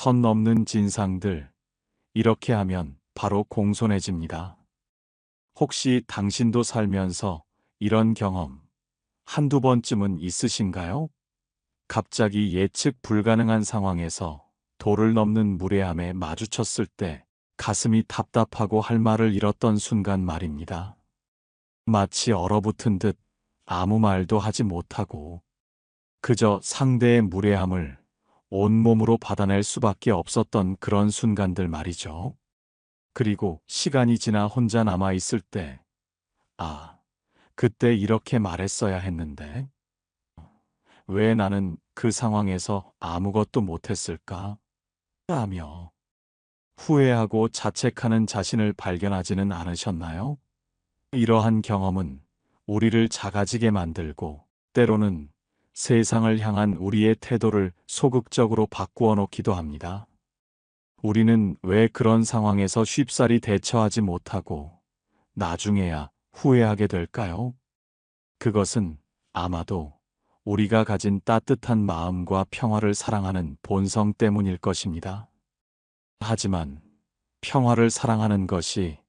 선 넘는 진상들, 이렇게 하면 바로 공손해집니다. 혹시 당신도 살면서 이런 경험 한두 번쯤은 있으신가요? 갑자기 예측 불가능한 상황에서 도를 넘는 무례함에 마주쳤을 때 가슴이 답답하고 할 말을 잃었던 순간 말입니다. 마치 얼어붙은 듯 아무 말도 하지 못하고 그저 상대의 무례함을 온몸으로 받아낼 수밖에 없었던 그런 순간들 말이죠. 그리고 시간이 지나 혼자 남아있을 때, 아, 그때 이렇게 말했어야 했는데, 왜 나는 그 상황에서 아무것도 못했을까? 라며 후회하고 자책하는 자신을 발견하지는 않으셨나요? 이러한 경험은 우리를 작아지게 만들고, 때로는 세상을 향한 우리의 태도를 소극적으로 바꾸어 놓기도 합니다. 우리는 왜 그런 상황에서 쉽사리 대처하지 못하고 나중에야 후회하게 될까요? 그것은 아마도 우리가 가진 따뜻한 마음과 평화를 사랑하는 본성 때문일 것입니다. 하지만 평화를 사랑하는 것이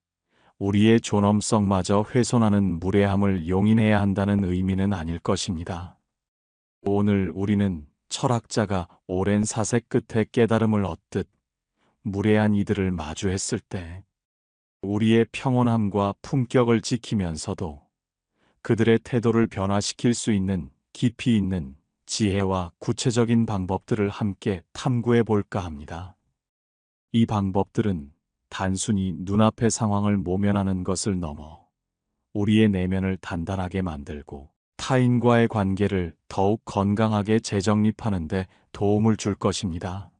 우리의 존엄성마저 훼손하는 무례함을 용인해야 한다는 의미는 아닐 것입니다. 오늘 우리는 철학자가 오랜 사색 끝에 깨달음을 얻듯 무례한 이들을 마주했을 때 우리의 평온함과 품격을 지키면서도 그들의 태도를 변화시킬 수 있는 깊이 있는 지혜와 구체적인 방법들을 함께 탐구해 볼까 합니다. 이 방법들은 단순히 눈앞의 상황을 모면하는 것을 넘어 우리의 내면을 단단하게 만들고 타인과의 관계를 더욱 건강하게 재정립하는 데 도움을 줄 것입니다.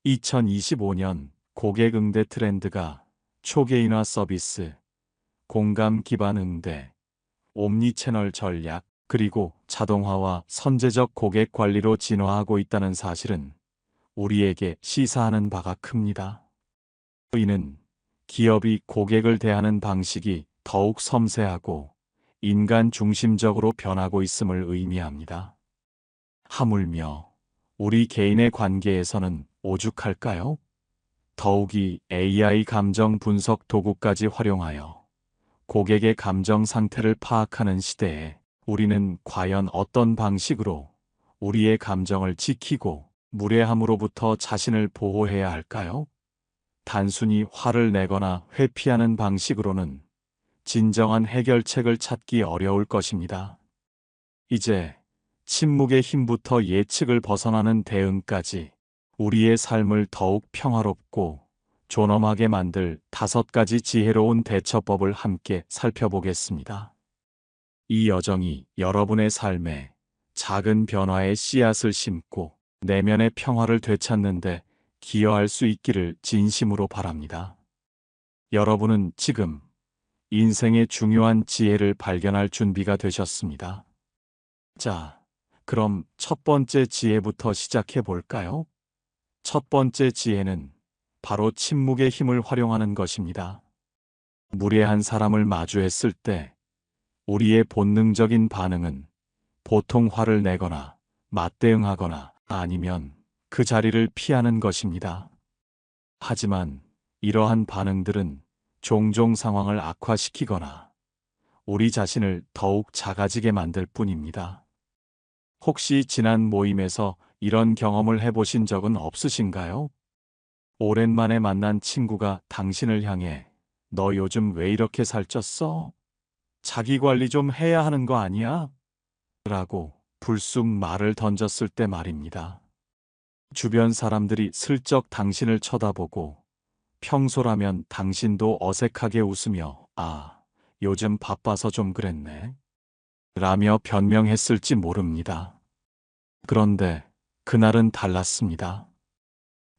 2025년 고객 응대 트렌드가 초개인화 서비스, 공감 기반 응대, 옴니채널 전략, 그리고 자동화와 선제적 고객 관리로 진화하고 있다는 사실은 우리에게 시사하는 바가 큽니다. 이는 기업이 고객을 대하는 방식이 더욱 섬세하고 인간 중심적으로 변하고 있음을 의미합니다. 하물며 우리 개인의 관계에서는 오죽할까요? 더욱이 AI 감정 분석 도구까지 활용하여 고객의 감정 상태를 파악하는 시대에 우리는 과연 어떤 방식으로 우리의 감정을 지키고 무례함으로부터 자신을 보호해야 할까요? 단순히 화를 내거나 회피하는 방식으로는 진정한 해결책을 찾기 어려울 것입니다. 이제 침묵의 힘부터 예측을 벗어나는 대응까지 우리의 삶을 더욱 평화롭고 존엄하게 만들 5가지 지혜로운 대처법을 함께 살펴보겠습니다. 이 여정이 여러분의 삶에 작은 변화의 씨앗을 심고 내면의 평화를 되찾는데 기여할 수 있기를 진심으로 바랍니다. 여러분은 지금 인생의 중요한 지혜를 발견할 준비가 되셨습니다. 자, 그럼 첫 번째 지혜부터 시작해 볼까요? 첫 번째 지혜는 바로 침묵의 힘을 활용하는 것입니다. 무례한 사람을 마주했을 때 우리의 본능적인 반응은 보통 화를 내거나 맞대응하거나 아니면 그 자리를 피하는 것입니다. 하지만 이러한 반응들은 종종 상황을 악화시키거나 우리 자신을 더욱 작아지게 만들 뿐입니다. 혹시 지난 모임에서 이런 경험을 해보신 적은 없으신가요? 오랜만에 만난 친구가 당신을 향해 너 요즘 왜 이렇게 살쪘어? 자기 관리 좀 해야 하는 거 아니야? 라고 불쑥 말을 던졌을 때 말입니다. 주변 사람들이 슬쩍 당신을 쳐다보고 평소라면 당신도 어색하게 웃으며 요즘 바빠서 좀 그랬네 라며 변명했을지 모릅니다. 그런데 그날은 달랐습니다.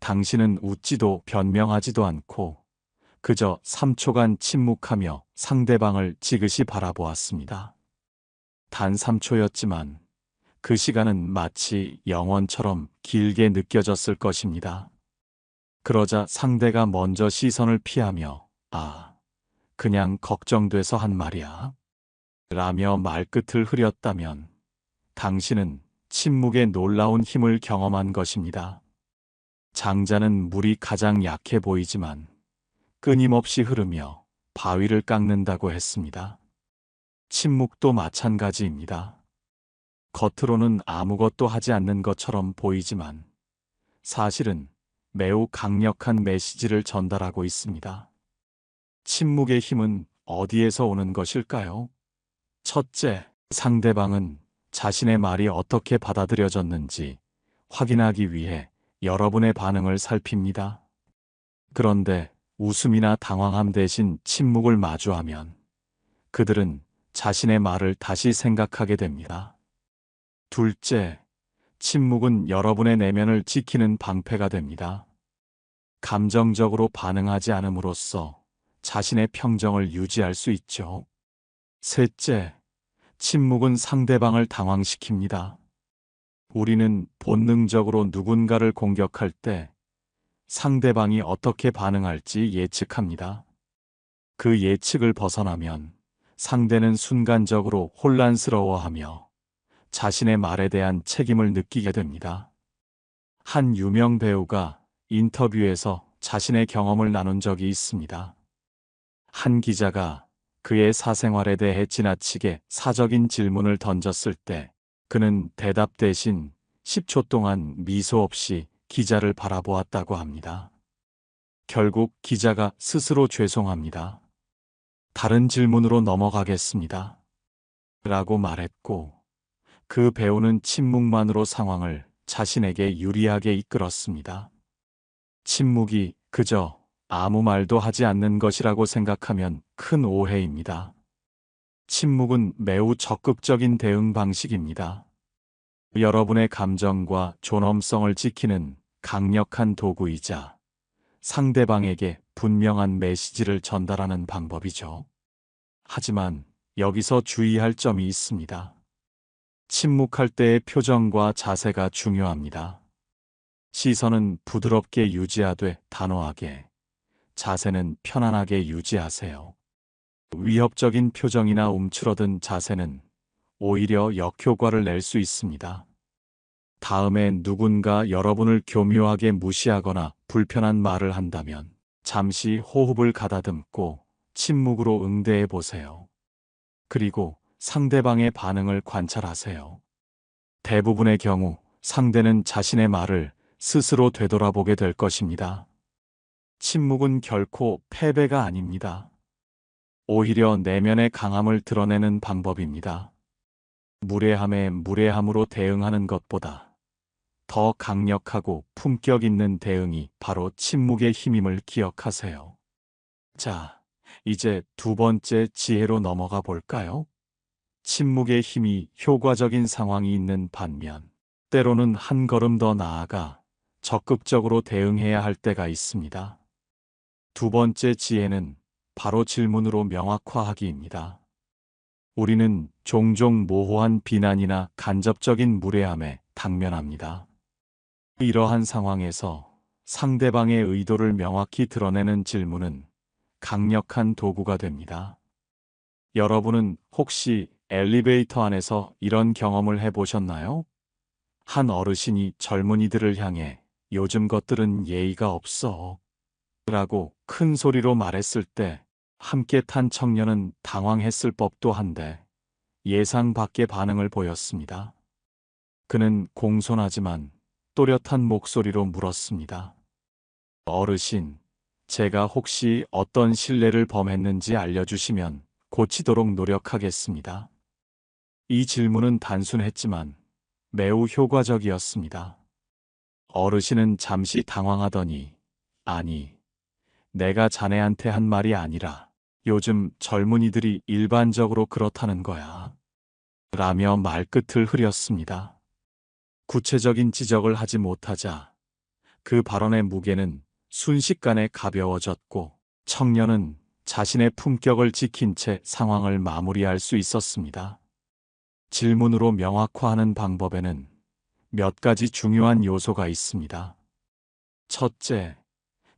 당신은 웃지도 변명하지도 않고 그저 3초간 침묵하며 상대방을 지그시 바라보았습니다. 단 3초였지만 그 시간은 마치 영원처럼 길게 느껴졌을 것입니다. 그러자 상대가 먼저 시선을 피하며 그냥 걱정돼서 한 말이야 라며 말끝을 흐렸다면 당신은 침묵의 놀라운 힘을 경험한 것입니다. 장자는 물이 가장 약해 보이지만 끊임없이 흐르며 바위를 깎는다고 했습니다. 침묵도 마찬가지입니다. 겉으로는 아무것도 하지 않는 것처럼 보이지만 사실은 매우 강력한 메시지를 전달하고 있습니다. 침묵의 힘은 어디에서 오는 것일까요? 첫째, 상대방은 자신의 말이 어떻게 받아들여졌는지 확인하기 위해 여러분의 반응을 살핍니다. 그런데 웃음이나 당황함 대신 침묵을 마주하면 그들은 자신의 말을 다시 생각하게 됩니다. 둘째, 침묵은 여러분의 내면을 지키는 방패가 됩니다. 감정적으로 반응하지 않음으로써 자신의 평정을 유지할 수 있죠. 셋째, 침묵은 상대방을 당황시킵니다. 우리는 본능적으로 누군가를 공격할 때 상대방이 어떻게 반응할지 예측합니다. 그 예측을 벗어나면 상대는 순간적으로 혼란스러워하며 자신의 말에 대한 책임을 느끼게 됩니다. 한 유명 배우가 인터뷰에서 자신의 경험을 나눈 적이 있습니다. 한 기자가 그의 사생활에 대해 지나치게 사적인 질문을 던졌을 때 그는 대답 대신 10초 동안 미소 없이 기자를 바라보았다고 합니다. 결국 기자가 스스로 죄송합니다. 다른 질문으로 넘어가겠습니다. 라고 말했고 그 배우는 침묵만으로 상황을 자신에게 유리하게 이끌었습니다. 침묵이 그저 아무 말도 하지 않는 것이라고 생각하면 큰 오해입니다. 침묵은 매우 적극적인 대응 방식입니다. 여러분의 감정과 존엄성을 지키는 강력한 도구이자 상대방에게 분명한 메시지를 전달하는 방법이죠. 하지만 여기서 주의할 점이 있습니다. 침묵할 때의 표정과 자세가 중요합니다. 시선은 부드럽게 유지하되 단호하게, 자세는 편안하게 유지하세요. 위협적인 표정이나 움츠러든 자세는 오히려 역효과를 낼 수 있습니다. 다음에 누군가 여러분을 교묘하게 무시하거나 불편한 말을 한다면 잠시 호흡을 가다듬고 침묵으로 응대해 보세요. 그리고 상대방의 반응을 관찰하세요. 대부분의 경우 상대는 자신의 말을 스스로 되돌아보게 될 것입니다. 침묵은 결코 패배가 아닙니다. 오히려 내면의 강함을 드러내는 방법입니다. 무례함에 무례함으로 대응하는 것보다 더 강력하고 품격 있는 대응이 바로 침묵의 힘임을 기억하세요. 자, 이제 두 번째 지혜로 넘어가 볼까요? 침묵의 힘이 효과적인 상황이 있는 반면, 때로는 한 걸음 더 나아가 적극적으로 대응해야 할 때가 있습니다. 두 번째 지혜는 바로 질문으로 명확화하기입니다. 우리는 종종 모호한 비난이나 간접적인 무례함에 당면합니다. 이러한 상황에서 상대방의 의도를 명확히 드러내는 질문은 강력한 도구가 됩니다. 여러분은 혹시 엘리베이터 안에서 이런 경험을 해보셨나요? 한 어르신이 젊은이들을 향해 요즘 것들은 예의가 없어 라고 큰 소리로 말했을 때 함께 탄 청년은 당황했을 법도 한데 예상 밖의 반응을 보였습니다. 그는 공손하지만 또렷한 목소리로 물었습니다. 어르신, 제가 혹시 어떤 실례를 범했는지 알려주시면 고치도록 노력하겠습니다. 이 질문은 단순했지만 매우 효과적이었습니다. 어르신은 잠시 당황하더니, 아니, 내가 자네한테 한 말이 아니라 요즘 젊은이들이 일반적으로 그렇다는 거야. 라며 말끝을 흐렸습니다. 구체적인 지적을 하지 못하자 그 발언의 무게는 순식간에 가벼워졌고 청년은 자신의 품격을 지킨 채 상황을 마무리할 수 있었습니다. 질문으로 명확화하는 방법에는 몇 가지 중요한 요소가 있습니다. 첫째,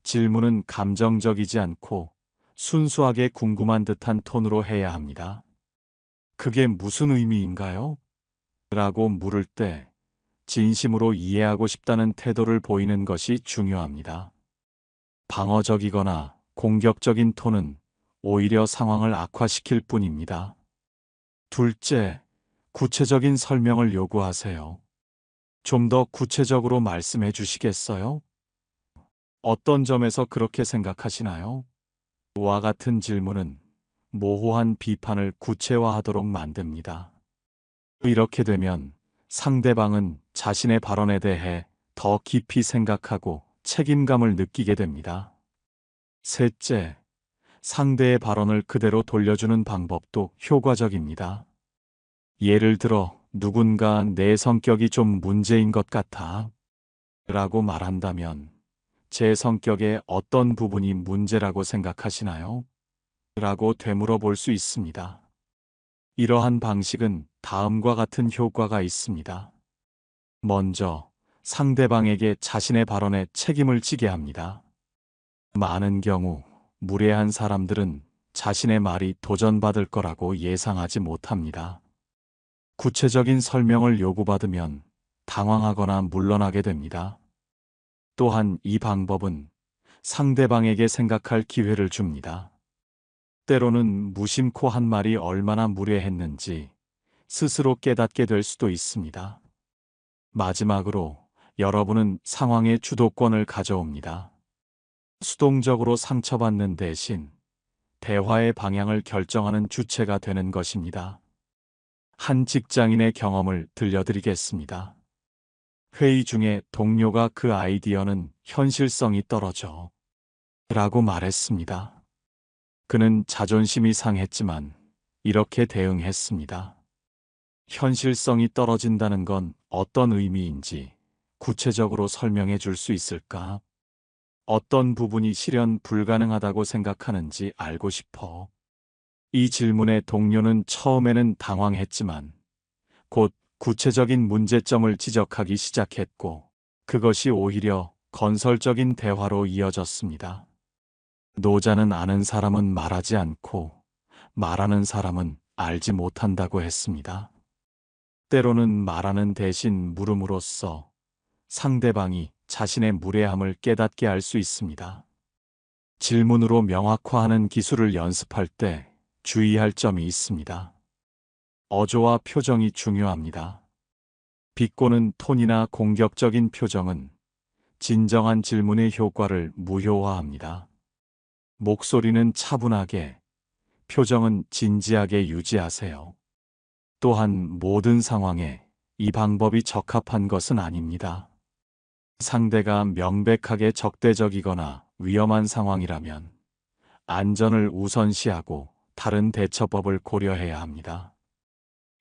질문은 감정적이지 않고 순수하게 궁금한 듯한 톤으로 해야 합니다. 그게 무슨 의미인가요? 라고 물을 때 진심으로 이해하고 싶다는 태도를 보이는 것이 중요합니다. 방어적이거나 공격적인 톤은 오히려 상황을 악화시킬 뿐입니다. 둘째, 구체적인 설명을 요구하세요. 좀 더 구체적으로 말씀해 주시겠어요? 어떤 점에서 그렇게 생각하시나요? 와 같은 질문은 모호한 비판을 구체화하도록 만듭니다. 이렇게 되면 상대방은 자신의 발언에 대해 더 깊이 생각하고 책임감을 느끼게 됩니다. 셋째, 상대의 발언을 그대로 돌려주는 방법도 효과적입니다. 예를 들어, 누군가 내 성격이 좀 문제인 것 같아 라고 말한다면, 제 성격의 어떤 부분이 문제라고 생각하시나요? 라고 되물어 볼 수 있습니다. 이러한 방식은 다음과 같은 효과가 있습니다. 먼저, 상대방에게 자신의 발언에 책임을 지게 합니다. 많은 경우, 무례한 사람들은 자신의 말이 도전받을 거라고 예상하지 못합니다. 구체적인 설명을 요구받으면 당황하거나 물러나게 됩니다. 또한 이 방법은 상대방에게 생각할 기회를 줍니다. 때로는 무심코 한 말이 얼마나 무례했는지 스스로 깨닫게 될 수도 있습니다. 마지막으로 여러분은 상황의 주도권을 가져옵니다. 수동적으로 상처받는 대신 대화의 방향을 결정하는 주체가 되는 것입니다. 한 직장인의 경험을 들려드리겠습니다. 회의 중에 동료가 그 아이디어는 현실성이 떨어져 라고 말했습니다. 그는 자존심이 상했지만 이렇게 대응했습니다. 현실성이 떨어진다는 건 어떤 의미인지 구체적으로 설명해 줄 수 있을까? 어떤 부분이 실현 불가능하다고 생각하는지 알고 싶어. 이 질문에 동료는 처음에는 당황했지만 곧 구체적인 문제점을 지적하기 시작했고 그것이 오히려 건설적인 대화로 이어졌습니다. 노자는 아는 사람은 말하지 않고 말하는 사람은 알지 못한다고 했습니다. 때로는 말하는 대신 물음으로써 상대방이 자신의 무례함을 깨닫게 할 수 있습니다. 질문으로 명확화하는 기술을 연습할 때 주의할 점이 있습니다. 어조와 표정이 중요합니다. 비꼬는 톤이나 공격적인 표정은 진정한 질문의 효과를 무효화합니다. 목소리는 차분하게, 표정은 진지하게 유지하세요. 또한 모든 상황에 이 방법이 적합한 것은 아닙니다. 상대가 명백하게 적대적이거나 위험한 상황이라면 안전을 우선시하고 다른 대처법을 고려해야 합니다.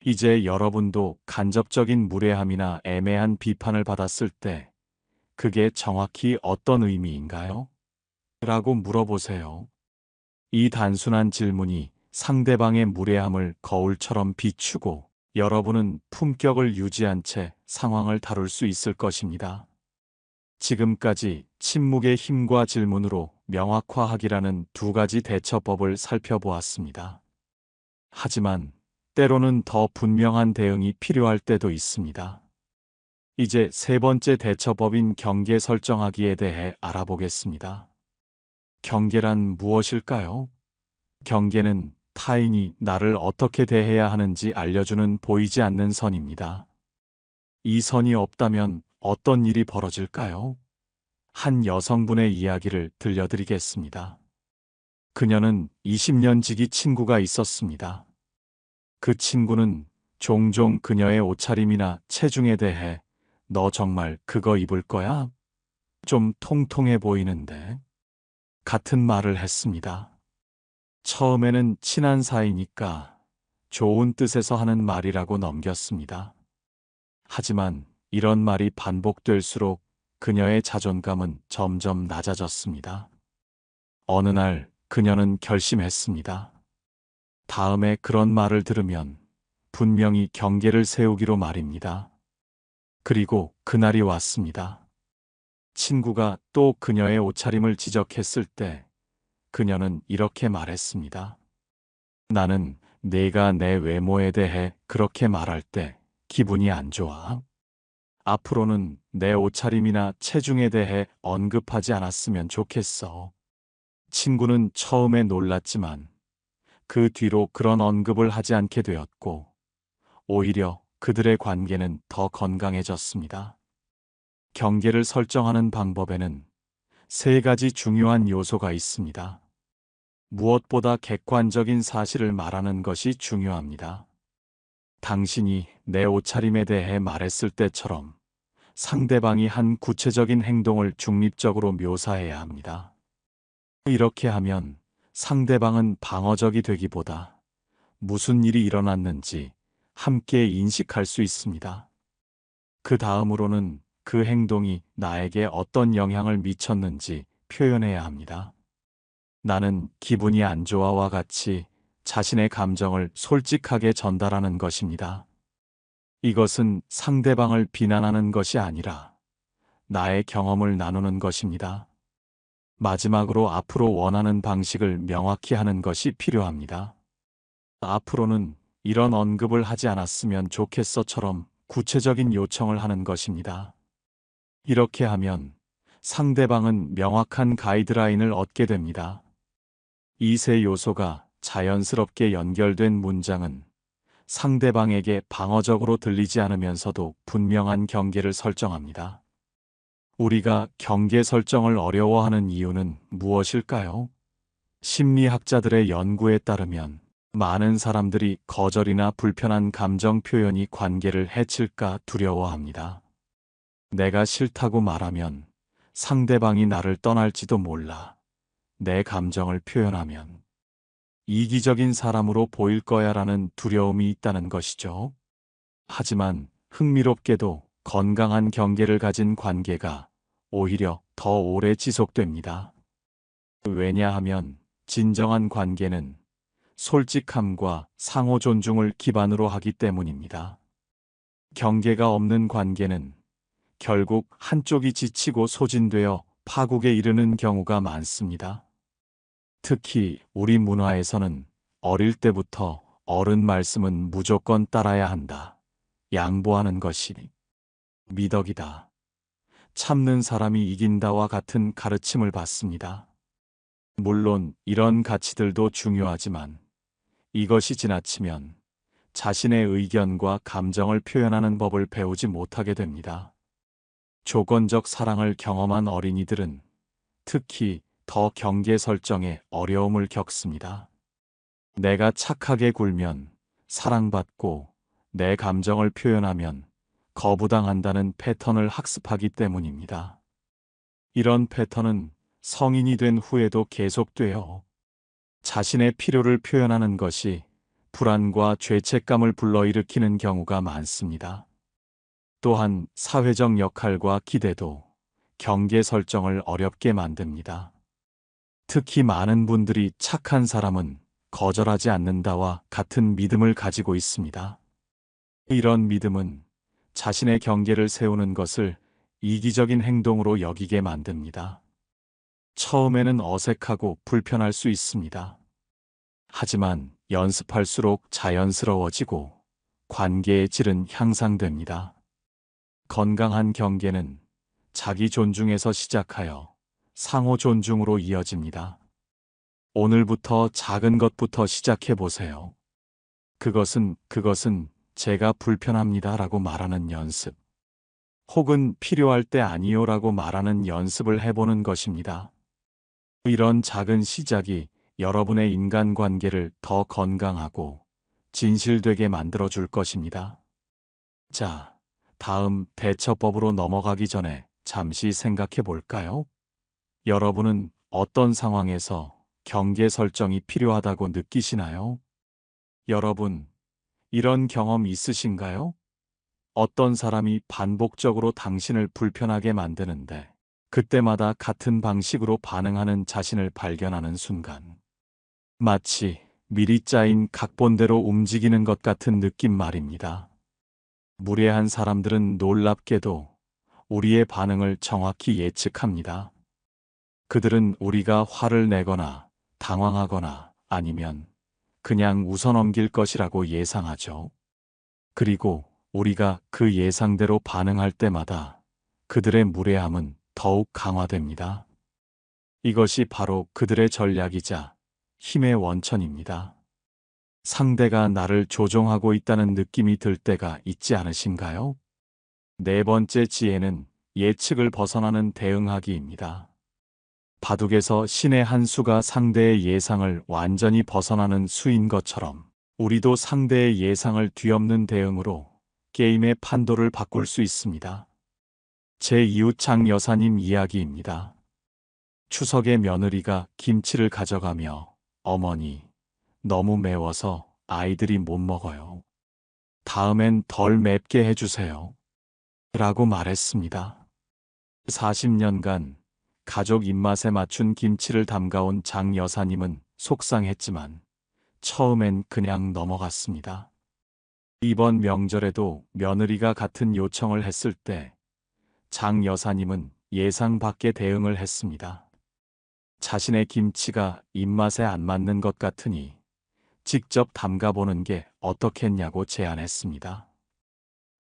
이제 여러분도 간접적인 무례함이나 애매한 비판을 받았을 때 그게 정확히 어떤 의미인가요? 라고 물어보세요. 이 단순한 질문이 상대방의 무례함을 거울처럼 비추고 여러분은 품격을 유지한 채 상황을 다룰 수 있을 것입니다. 지금까지 침묵의 힘과 질문으로 명확화하기라는 두 가지 대처법을 살펴보았습니다. 하지만 때로는 더 분명한 대응이 필요할 때도 있습니다. 이제 세 번째 대처법인 경계 설정하기에 대해 알아보겠습니다. 경계란 무엇일까요? 경계는 타인이 나를 어떻게 대해야 하는지 알려주는 보이지 않는 선입니다. 이 선이 없다면 어떤 일이 벌어질까요? 한 여성분의 이야기를 들려드리겠습니다. 그녀는 20년 지기 친구가 있었습니다. 그 친구는 종종 그녀의 옷차림이나 체중에 대해 너 정말 그거 입을 거야? 좀 통통해 보이는데? 같은 말을 했습니다. 처음에는 친한 사이니까 좋은 뜻에서 하는 말이라고 넘겼습니다. 하지만 이런 말이 반복될수록 그녀의 자존감은 점점 낮아졌습니다. 어느 날 그녀는 결심했습니다. 다음에 그런 말을 들으면 분명히 경계를 세우기로 말입니다. 그리고 그날이 왔습니다. 친구가 또 그녀의 옷차림을 지적했을 때 그녀는 이렇게 말했습니다. 나는 내가 내 외모에 대해 그렇게 말할 때 기분이 안 좋아. 앞으로는 내 옷차림이나 체중에 대해 언급하지 않았으면 좋겠어. 친구는 처음에 놀랐지만 그 뒤로 그런 언급을 하지 않게 되었고, 오히려 그들의 관계는 더 건강해졌습니다. 경계를 설정하는 방법에는 세 가지 중요한 요소가 있습니다. 무엇보다 객관적인 사실을 말하는 것이 중요합니다. 당신이 내 옷차림에 대해 말했을 때처럼 상대방이 한 구체적인 행동을 중립적으로 묘사해야 합니다. 이렇게 하면 상대방은 방어적이 되기보다 무슨 일이 일어났는지 함께 인식할 수 있습니다. 그 다음으로는 그 행동이 나에게 어떤 영향을 미쳤는지 표현해야 합니다. 나는 기분이 안 좋아와 같이 자신의 감정을 솔직하게 전달하는 것입니다. 이것은 상대방을 비난하는 것이 아니라 나의 경험을 나누는 것입니다. 마지막으로 앞으로 원하는 방식을 명확히 하는 것이 필요합니다. 앞으로는 이런 언급을 하지 않았으면 좋겠어처럼 구체적인 요청을 하는 것입니다. 이렇게 하면 상대방은 명확한 가이드라인을 얻게 됩니다. 이 세 요소가 자연스럽게 연결된 문장은 상대방에게 방어적으로 들리지 않으면서도 분명한 경계를 설정합니다. 우리가 경계 설정을 어려워하는 이유는 무엇일까요? 심리학자들의 연구에 따르면 많은 사람들이 거절이나 불편한 감정 표현이 관계를 해칠까 두려워합니다. 내가 싫다고 말하면 상대방이 나를 떠날지도 몰라. 내 감정을 표현하면 이기적인 사람으로 보일 거야라는 두려움이 있다는 것이죠. 하지만 흥미롭게도 건강한 경계를 가진 관계가 오히려 더 오래 지속됩니다. 왜냐하면 진정한 관계는 솔직함과 상호 존중을 기반으로 하기 때문입니다. 경계가 없는 관계는 결국 한쪽이 지치고 소진되어 파국에 이르는 경우가 많습니다. 특히 우리 문화에서는 어릴 때부터 어른 말씀은 무조건 따라야 한다. 양보하는 것이 미덕이다. 참는 사람이 이긴다와 같은 가르침을 받습니다. 물론 이런 가치들도 중요하지만 이것이 지나치면 자신의 의견과 감정을 표현하는 법을 배우지 못하게 됩니다. 조건적 사랑을 경험한 어린이들은 특히 더 경계 설정에 어려움을 겪습니다. 내가 착하게 굴면 사랑받고 내 감정을 표현하면 거부당한다는 패턴을 학습하기 때문입니다. 이런 패턴은 성인이 된 후에도 계속되어 자신의 필요를 표현하는 것이 불안과 죄책감을 불러일으키는 경우가 많습니다. 또한 사회적 역할과 기대도 경계 설정을 어렵게 만듭니다. 특히 많은 분들이 착한 사람은 거절하지 않는다와 같은 믿음을 가지고 있습니다. 이런 믿음은 자신의 경계를 세우는 것을 이기적인 행동으로 여기게 만듭니다. 처음에는 어색하고 불편할 수 있습니다. 하지만 연습할수록 자연스러워지고 관계의 질은 향상됩니다. 건강한 경계는 자기 존중에서 시작하여 상호 존중으로 이어집니다. 오늘부터 작은 것부터 시작해 보세요. 그것은 제가 불편합니다 라고 말하는 연습. 혹은 필요할 때 아니요 라고 말하는 연습을 해보는 것입니다. 이런 작은 시작이 여러분의 인간관계를 더 건강하고 진실되게 만들어줄 것입니다. 자, 다음 대처법으로 넘어가기 전에 잠시 생각해 볼까요? 여러분은 어떤 상황에서 경계 설정이 필요하다고 느끼시나요? 여러분, 이런 경험 있으신가요? 어떤 사람이 반복적으로 당신을 불편하게 만드는데 그때마다 같은 방식으로 반응하는 자신을 발견하는 순간 마치 미리 짜인 각본대로 움직이는 것 같은 느낌 말입니다. 무례한 사람들은 놀랍게도 우리의 반응을 정확히 예측합니다. 그들은 우리가 화를 내거나 당황하거나 아니면 그냥 웃어넘길 것이라고 예상하죠. 그리고 우리가 그 예상대로 반응할 때마다 그들의 무례함은 더욱 강화됩니다. 이것이 바로 그들의 전략이자 힘의 원천입니다. 상대가 나를 조종하고 있다는 느낌이 들 때가 있지 않으신가요? 네 번째 지혜는 예측을 벗어나는 대응하기입니다. 바둑에서 신의 한 수가 상대의 예상을 완전히 벗어나는 수인 것처럼 우리도 상대의 예상을 뒤엎는 대응으로 게임의 판도를 바꿀 수 있습니다. 제 이웃 장 여사님 이야기입니다. 추석에 며느리가 김치를 가져가며 어머니, 너무 매워서 아이들이 못 먹어요. 다음엔 덜 맵게 해주세요. 라고 말했습니다. 40년간 가족 입맛에 맞춘 김치를 담가온 장 여사님은 속상했지만 처음엔 그냥 넘어갔습니다. 이번 명절에도 며느리가 같은 요청을 했을 때 장 여사님은 예상 밖의 대응을 했습니다. 자신의 김치가 입맛에 안 맞는 것 같으니 직접 담가보는 게 어떻겠냐고 제안했습니다.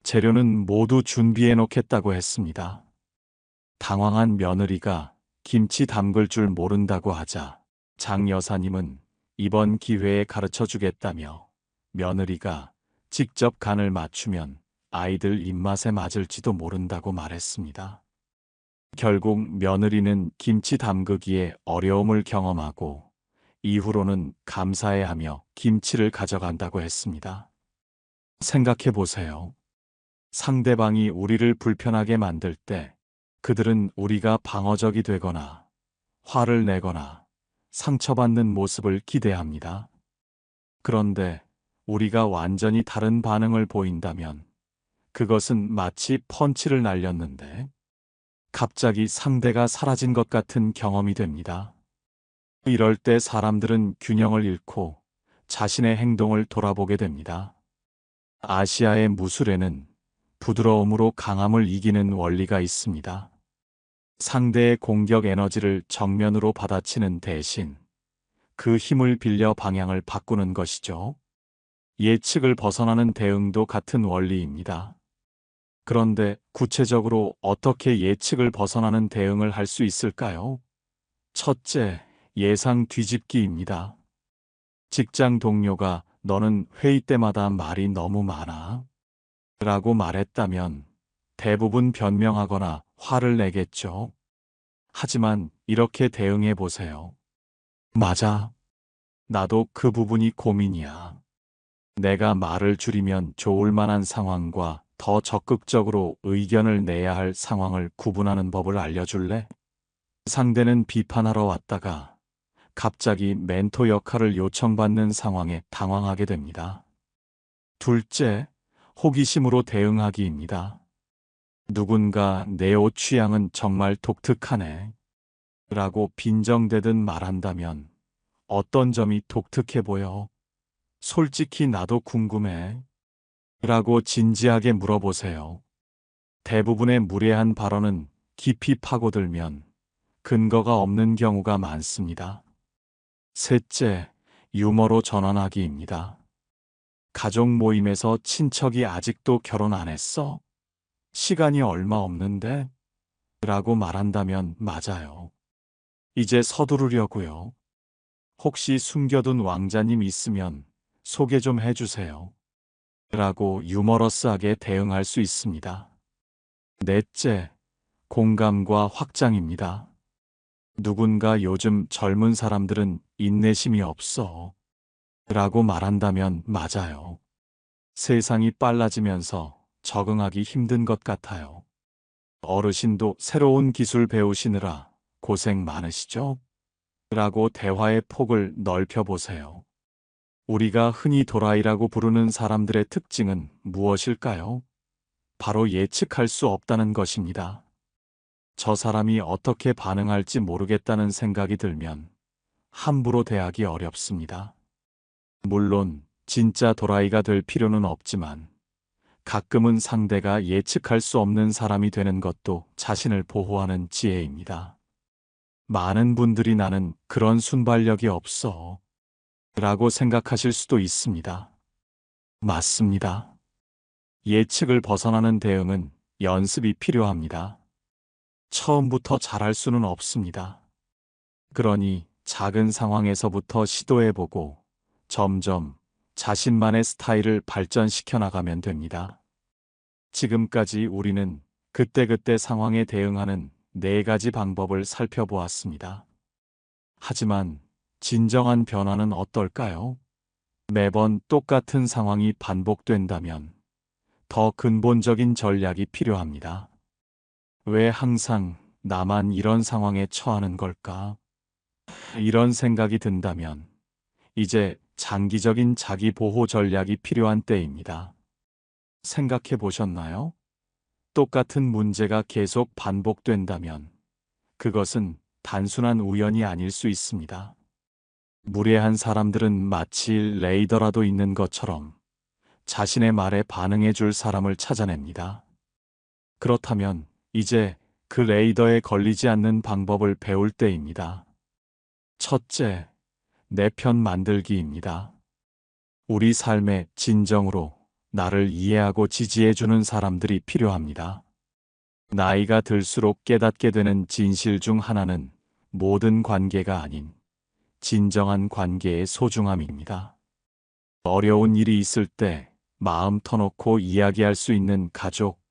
재료는 모두 준비해 놓겠다고 했습니다. 당황한 며느리가 김치 담글 줄 모른다고 하자 장 여사님은 이번 기회에 가르쳐 주겠다며 며느리가 직접 간을 맞추면 아이들 입맛에 맞을지도 모른다고 말했습니다. 결국 며느리는 김치 담그기에 어려움을 경험하고 이후로는 감사해하며 김치를 가져간다고 했습니다. 생각해 보세요. 상대방이 우리를 불편하게 만들 때 그들은 우리가 방어적이 되거나 화를 내거나 상처받는 모습을 기대합니다. 그런데 우리가 완전히 다른 반응을 보인다면 그것은 마치 펀치를 날렸는데 갑자기 상대가 사라진 것 같은 경험이 됩니다. 이럴 때 사람들은 균형을 잃고 자신의 행동을 돌아보게 됩니다. 아시아의 무술에는 부드러움으로 강함을 이기는 원리가 있습니다. 상대의 공격 에너지를 정면으로 받아치는 대신 그 힘을 빌려 방향을 바꾸는 것이죠. 예측을 벗어나는 대응도 같은 원리입니다. 그런데 구체적으로 어떻게 예측을 벗어나는 대응을 할 수 있을까요? 첫째, 예상 뒤집기입니다. 직장 동료가 너는 회의 때마다 말이 너무 많아 라고 말했다면 대부분 변명하거나 화를 내겠죠. 하지만 이렇게 대응해 보세요. 맞아. 나도 그 부분이 고민이야. 내가 말을 줄이면 좋을 만한 상황과 더 적극적으로 의견을 내야 할 상황을 구분하는 법을 알려줄래? 상대는 비판하러 왔다가 갑자기 멘토 역할을 요청받는 상황에 당황하게 됩니다. 둘째, 호기심으로 대응하기입니다. 누군가 내 옷 취향은 정말 독특하네 라고 빈정대듯 말한다면 어떤 점이 독특해 보여? 솔직히 나도 궁금해 라고 진지하게 물어보세요. 대부분의 무례한 발언은 깊이 파고들면 근거가 없는 경우가 많습니다. 셋째, 유머로 전환하기입니다. 가족 모임에서 친척이 아직도 결혼 안 했어? 시간이 얼마 없는데? 라고 말한다면 맞아요. 이제 서두르려고요. 혹시 숨겨둔 왕자님 있으면 소개 좀 해주세요. 라고 유머러스하게 대응할 수 있습니다. 넷째, 공감과 확장입니다. 누군가 요즘 젊은 사람들은 인내심이 없어 라고 말한다면 맞아요. 세상이 빨라지면서 적응하기 힘든 것 같아요. 어르신도 새로운 기술 배우시느라 고생 많으시죠? 라고 대화의 폭을 넓혀보세요. 우리가 흔히 도라이라고 부르는 사람들의 특징은 무엇일까요? 바로 예측할 수 없다는 것입니다. 저 사람이 어떻게 반응할지 모르겠다는 생각이 들면 함부로 대하기 어렵습니다. 물론 진짜 도라이가 될 필요는 없지만 가끔은 상대가 예측할 수 없는 사람이 되는 것도 자신을 보호하는 지혜입니다. 많은 분들이 나는 그런 순발력이 없어 라고 생각하실 수도 있습니다. 맞습니다. 예측을 벗어나는 대응은 연습이 필요합니다. 처음부터 잘할 수는 없습니다. 그러니 작은 상황에서부터 시도해보고 점점 자신만의 스타일을 발전시켜 나가면 됩니다. 지금까지 우리는 그때그때 상황에 대응하는 4가지 방법을 살펴보았습니다. 하지만 진정한 변화는 어떨까요? 매번 똑같은 상황이 반복된다면 더 근본적인 전략이 필요합니다. 왜 항상 나만 이런 상황에 처하는 걸까? 이런 생각이 든다면 이제 장기적인 자기 보호 전략이 필요한 때입니다. 생각해 보셨나요? 똑같은 문제가 계속 반복된다면 그것은 단순한 우연이 아닐 수 있습니다. 무례한 사람들은 마치 레이더라도 있는 것처럼 자신의 말에 반응해 줄 사람을 찾아냅니다. 그렇다면 이제 그 레이더에 걸리지 않는 방법을 배울 때입니다. 첫째, 내 편 만들기입니다. 우리 삶의 진정으로 나를 이해하고 지지해주는 사람들이 필요합니다. 나이가 들수록 깨닫게 되는 진실 중 하나는 모든 관계가 아닌 진정한 관계의 소중함입니다. 어려운 일이 있을 때 마음 터놓고 이야기할 수 있는 가족,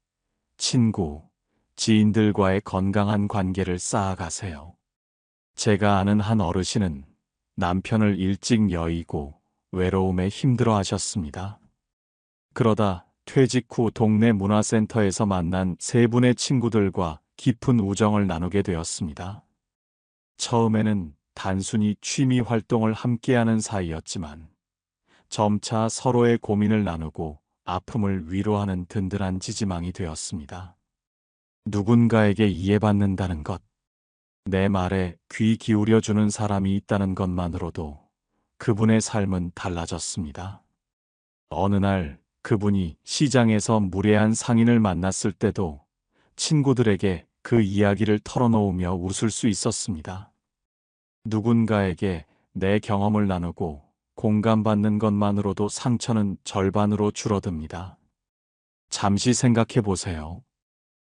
친구, 지인들과의 건강한 관계를 쌓아가세요. 제가 아는 한 어르신은 남편을 일찍 여의고 외로움에 힘들어 하셨습니다. 그러다 퇴직 후 동네 문화센터에서 만난 3분의 친구들과 깊은 우정을 나누게 되었습니다. 처음에는 단순히 취미 활동을 함께하는 사이였지만 점차 서로의 고민을 나누고 아픔을 위로하는 든든한 지지망이 되었습니다. 누군가에게 이해받는다는 것, 내 말에 귀 기울여주는 사람이 있다는 것만으로도 그분의 삶은 달라졌습니다. 어느 날 그분이 시장에서 무례한 상인을 만났을 때도 친구들에게 그 이야기를 털어놓으며 웃을 수 있었습니다. 누군가에게 내 경험을 나누고 공감받는 것만으로도 상처는 절반으로 줄어듭니다. 잠시 생각해 보세요.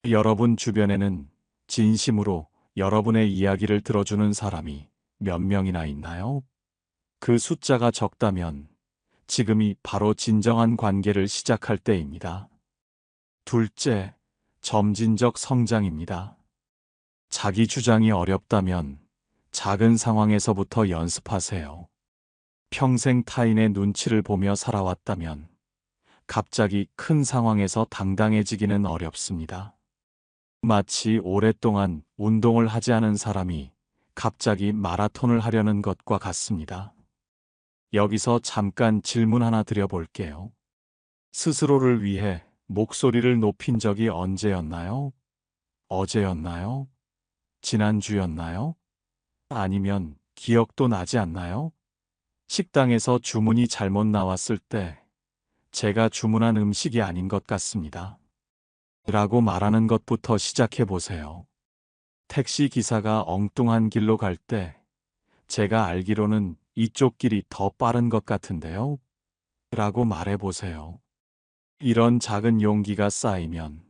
여러분 주변에는 진심으로 여러분의 이야기를 들어주는 사람이 몇 명이나 있나요? 그 숫자가 적다면 지금이 바로 진정한 관계를 시작할 때입니다. 둘째, 점진적 성장입니다. 자기 주장이 어렵다면 작은 상황에서부터 연습하세요. 평생 타인의 눈치를 보며 살아왔다면 갑자기 큰 상황에서 당당해지기는 어렵습니다. 마치 오랫동안 운동을 하지 않은 사람이 갑자기 마라톤을 하려는 것과 같습니다. 여기서 잠깐 질문 하나 드려볼게요. 스스로를 위해 목소리를 높인 적이 언제였나요? 어제였나요? 지난주였나요? 아니면 기억도 나지 않나요? 식당에서 주문이 잘못 나왔을 때 제가 주문한 음식이 아닌 것 같습니다. 라고 말하는 것부터 시작해 보세요. 택시 기사가 엉뚱한 길로 갈 때 제가 알기로는 이쪽 길이 더 빠른 것 같은데요. 라고 말해 보세요. 이런 작은 용기가 쌓이면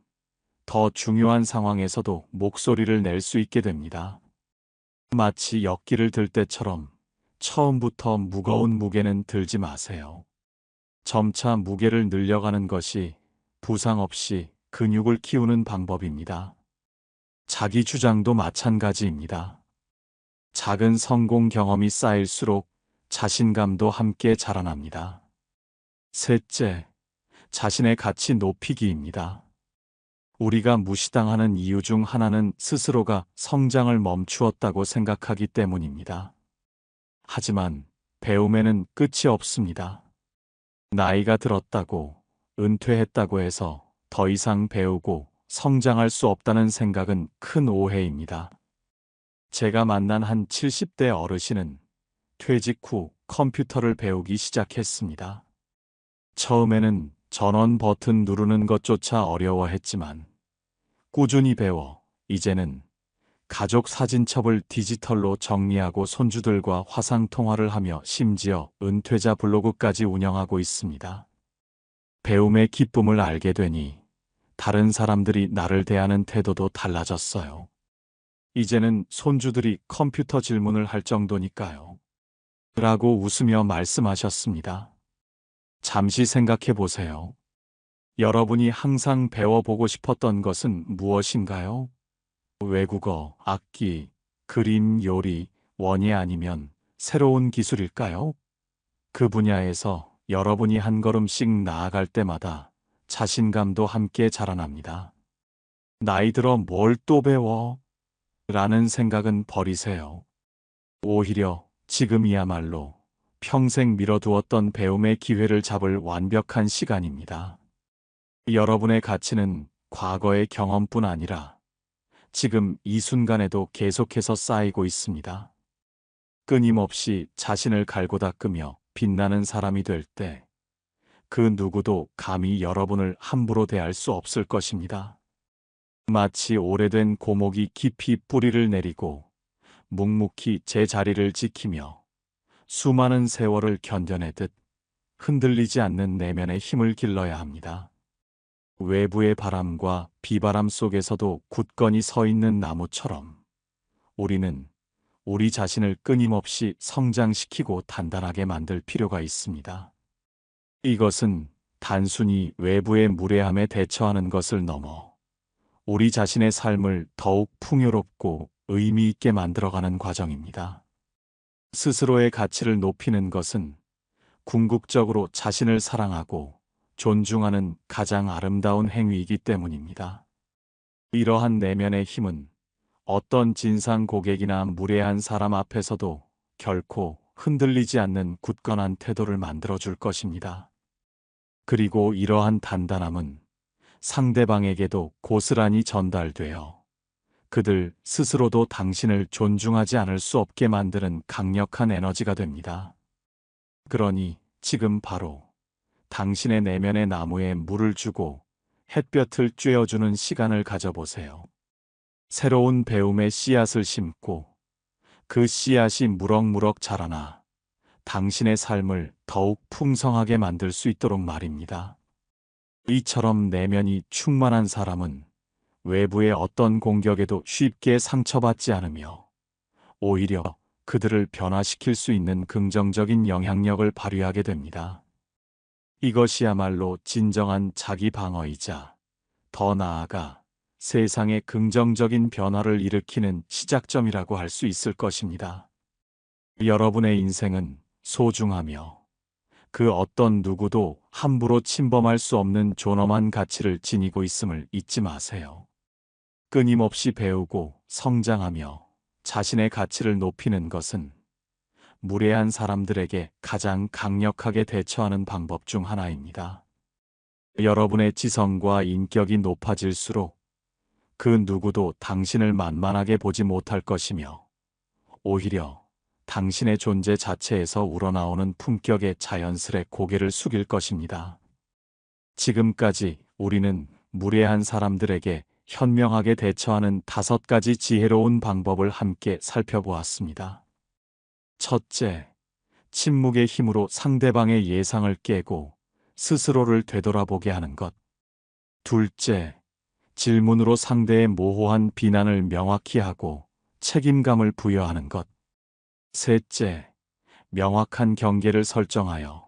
더 중요한 상황에서도 목소리를 낼 수 있게 됩니다. 마치 역기를 들 때처럼 처음부터 무거운 무게는 들지 마세요. 점차 무게를 늘려가는 것이 부상 없이 근육을 키우는 방법입니다. 자기 주장도 마찬가지입니다. 작은 성공 경험이 쌓일수록 자신감도 함께 자라납니다. 셋째, 자신의 가치 높이기입니다. 우리가 무시당하는 이유 중 하나는 스스로가 성장을 멈추었다고 생각하기 때문입니다. 하지만 배움에는 끝이 없습니다. 나이가 들었다고, 은퇴했다고 해서 더 이상 배우고 성장할 수 없다는 생각은 큰 오해입니다. 제가 만난 한 70대 어르신은 퇴직 후 컴퓨터를 배우기 시작했습니다. 처음에는 전원 버튼 누르는 것조차 어려워했지만 꾸준히 배워 이제는 가족 사진첩을 디지털로 정리하고 손주들과 화상통화를 하며 심지어 은퇴자 블로그까지 운영하고 있습니다. 배움의 기쁨을 알게 되니 다른 사람들이 나를 대하는 태도도 달라졌어요. 이제는 손주들이 컴퓨터 질문을 할 정도니까요. 라고 웃으며 말씀하셨습니다. 잠시 생각해 보세요. 여러분이 항상 배워보고 싶었던 것은 무엇인가요? 외국어, 악기, 그림, 요리, 원예 아니면 새로운 기술일까요? 그 분야에서 여러분이 한 걸음씩 나아갈 때마다 자신감도 함께 자라납니다. 나이 들어 뭘 또 배워? 라는 생각은 버리세요. 오히려 지금이야말로 평생 미뤄두었던 배움의 기회를 잡을 완벽한 시간입니다. 여러분의 가치는 과거의 경험뿐 아니라 지금 이 순간에도 계속해서 쌓이고 있습니다. 끊임없이 자신을 갈고 닦으며 빛나는 사람이 될 때 그 누구도 감히 여러분을 함부로 대할 수 없을 것입니다. 마치 오래된 고목이 깊이 뿌리를 내리고 묵묵히 제 자리를 지키며 수많은 세월을 견뎌내듯 흔들리지 않는 내면의 힘을 길러야 합니다. 외부의 바람과 비바람 속에서도 굳건히 서 있는 나무처럼 우리는 우리 자신을 끊임없이 성장시키고 단단하게 만들 필요가 있습니다. 이것은 단순히 외부의 무례함에 대처하는 것을 넘어 우리 자신의 삶을 더욱 풍요롭고 의미 있게 만들어가는 과정입니다. 스스로의 가치를 높이는 것은 궁극적으로 자신을 사랑하고 존중하는 가장 아름다운 행위이기 때문입니다. 이러한 내면의 힘은 어떤 진상 고객이나 무례한 사람 앞에서도 결코 흔들리지 않는 굳건한 태도를 만들어줄 것입니다. 그리고 이러한 단단함은 상대방에게도 고스란히 전달되어 그들 스스로도 당신을 존중하지 않을 수 없게 만드는 강력한 에너지가 됩니다. 그러니 지금 바로 당신의 내면의 나무에 물을 주고 햇볕을 쬐어주는 시간을 가져보세요. 새로운 배움의 씨앗을 심고 그 씨앗이 무럭무럭 자라나 당신의 삶을 더욱 풍성하게 만들 수 있도록 말입니다. 이처럼 내면이 충만한 사람은 외부의 어떤 공격에도 쉽게 상처받지 않으며 오히려 그들을 변화시킬 수 있는 긍정적인 영향력을 발휘하게 됩니다. 이것이야말로 진정한 자기 방어이자 더 나아가 세상에 긍정적인 변화를 일으키는 시작점이라고 할 수 있을 것입니다. 여러분의 인생은 소중하며 그 어떤 누구도 함부로 침범할 수 없는 존엄한 가치를 지니고 있음을 잊지 마세요. 끊임없이 배우고 성장하며 자신의 가치를 높이는 것은 무례한 사람들에게 가장 강력하게 대처하는 방법 중 하나입니다. 여러분의 지성과 인격이 높아질수록 그 누구도 당신을 만만하게 보지 못할 것이며 오히려 당신의 존재 자체에서 우러나오는 품격에 자연스레 고개를 숙일 것입니다. 지금까지 우리는 무례한 사람들에게 현명하게 대처하는 5가지 지혜로운 방법을 함께 살펴보았습니다. 첫째, 침묵의 힘으로 상대방의 예상을 깨고 스스로를 되돌아보게 하는 것. 둘째, 질문으로 상대의 모호한 비난을 명확히 하고 책임감을 부여하는 것. 셋째, 명확한 경계를 설정하여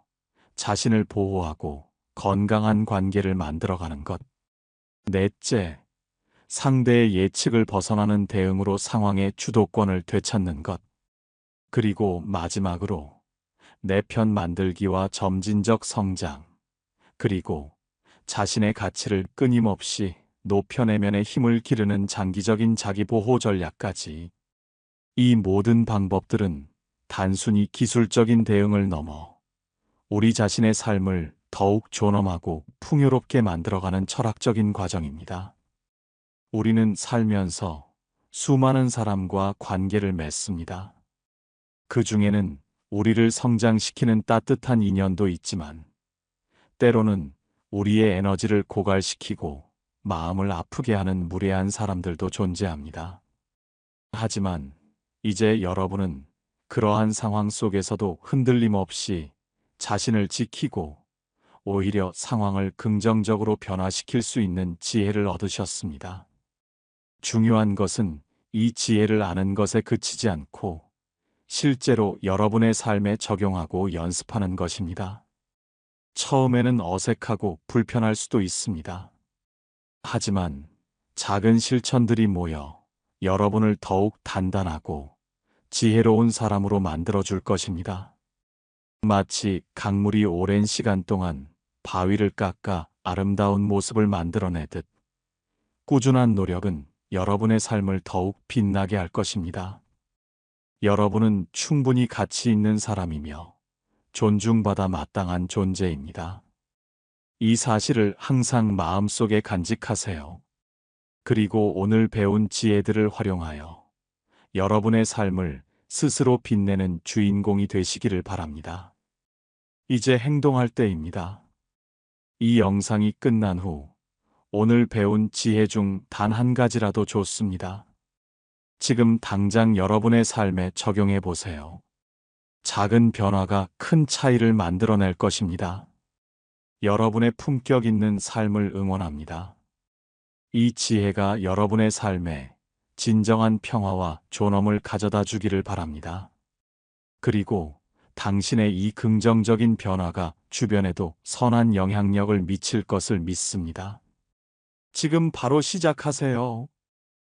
자신을 보호하고 건강한 관계를 만들어가는 것. 넷째, 상대의 예측을 벗어나는 대응으로 상황의 주도권을 되찾는 것. 그리고 마지막으로 내 편 만들기와 점진적 성장, 그리고 자신의 가치를 끊임없이 높여내면의 힘을 기르는 장기적인 자기보호 전략까지. 이 모든 방법들은 단순히 기술적인 대응을 넘어 우리 자신의 삶을 더욱 존엄하고 풍요롭게 만들어가는 철학적인 과정입니다. 우리는 살면서 수많은 사람과 관계를 맺습니다. 그 중에는 우리를 성장시키는 따뜻한 인연도 있지만 때로는 우리의 에너지를 고갈시키고 마음을 아프게 하는 무례한 사람들도 존재합니다. 하지만 이제 여러분은 그러한 상황 속에서도 흔들림 없이 자신을 지키고 오히려 상황을 긍정적으로 변화시킬 수 있는 지혜를 얻으셨습니다. 중요한 것은 이 지혜를 아는 것에 그치지 않고 실제로 여러분의 삶에 적용하고 연습하는 것입니다. 처음에는 어색하고 불편할 수도 있습니다. 하지만 작은 실천들이 모여 여러분을 더욱 단단하고 지혜로운 사람으로 만들어줄 것입니다. 마치 강물이 오랜 시간 동안 바위를 깎아 아름다운 모습을 만들어내듯 꾸준한 노력은 여러분의 삶을 더욱 빛나게 할 것입니다. 여러분은 충분히 가치 있는 사람이며 존중받아 마땅한 존재입니다. 이 사실을 항상 마음속에 간직하세요. 그리고 오늘 배운 지혜들을 활용하여 여러분의 삶을 스스로 빛내는 주인공이 되시기를 바랍니다. 이제 행동할 때입니다. 이 영상이 끝난 후 오늘 배운 지혜 중 단 한 가지라도 좋습니다. 지금 당장 여러분의 삶에 적용해 보세요. 작은 변화가 큰 차이를 만들어낼 것입니다. 여러분의 품격 있는 삶을 응원합니다. 이 지혜가 여러분의 삶에 진정한 평화와 존엄을 가져다 주기를 바랍니다. 그리고 당신의 이 긍정적인 변화가 주변에도 선한 영향력을 미칠 것을 믿습니다. 지금 바로 시작하세요.